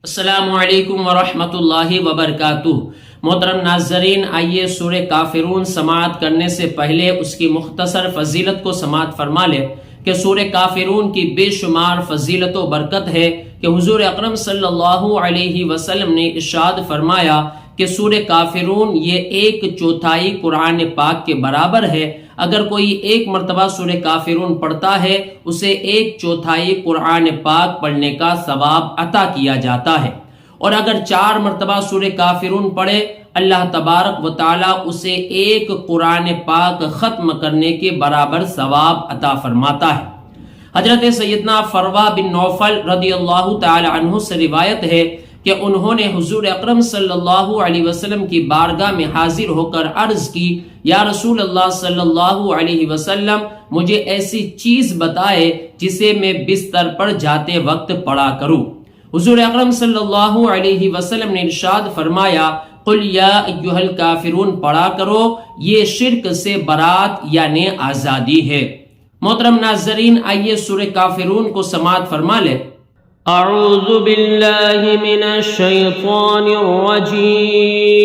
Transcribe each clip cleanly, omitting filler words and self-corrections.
السلام علیکم ورحمۃ اللہ وبرکاتہ۔ محترم ناظرین، آئیے سورہ کافرون سماعت کرنے سے پہلے اس کی مختصر فضیلت کو سماعت فرما لے کہ سورہ کافرون کی بے شمار فضیلت و برکت ہے کہ حضور اکرم صلی اللہ علیہ وسلم نے ارشاد فرمایا کہ سورہ کافرون یہ 1/4 قرآن پاک کے برابر ہے۔ اگر کوئی ایک مرتبہ سورہ کافرون پڑھتا ہے اسے 1/4 قرآن پاک پڑھنے کا ثواب عطا کیا جاتا ہے، اور اگر 4 مرتبہ سورہ کافرون پڑھے اللہ تبارک و تعالی اسے 1 قرآن پاک ختم کرنے کے برابر ثواب عطا فرماتا ہے۔ حضرت سیدنا فروا بن نوفل رضی اللہ تعالی عنہ سے روایت ہے کہ انہوں نے حضور اکرم صلی اللہ علیہ وسلم کی بارگاہ میں حاضر ہو کر عرض کی، یا رسول اللہ صلی اللہ علیہ وسلم، مجھے ایسی چیز بتائے جسے میں بستر پر جاتے وقت پڑھا کروں۔ حضور اکرم صلی اللہ علیہ وسلم نے ارشاد فرمایا، قل یا ایھا الکافرون پڑھا کرو، یہ شرک سے برات یعنی آزادی ہے۔ محترم ناظرین، آئیے سورہ کافرون کو سماعت فرما لے۔ اعوذ باللہ من الشیطان الرجیم،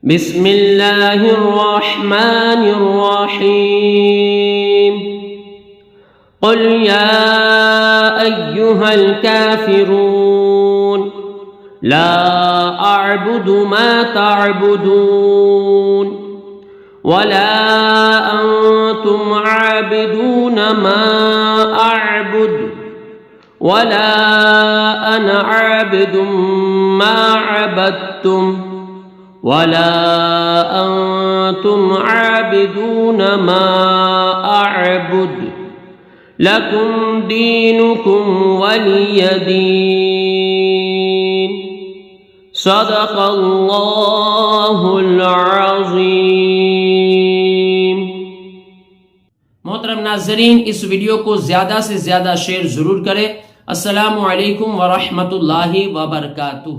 بسم اللہ الرحمن الرحیم، قل یا ایھا الکافرون لا اعبد ما تعبدون ولا انتم عابدون ما اعبد ولا انا عابد ما عبدتم ولا انتم عابدون ما اعبد لكم دينكم ولي دين۔ صدق اللہ العظیم۔ محترم ناظرین، اس ویڈیو کو زیادہ سے زیادہ شیئر ضرور کریں۔ السلام علیکم ورحمۃ اللہ وبرکاتہ۔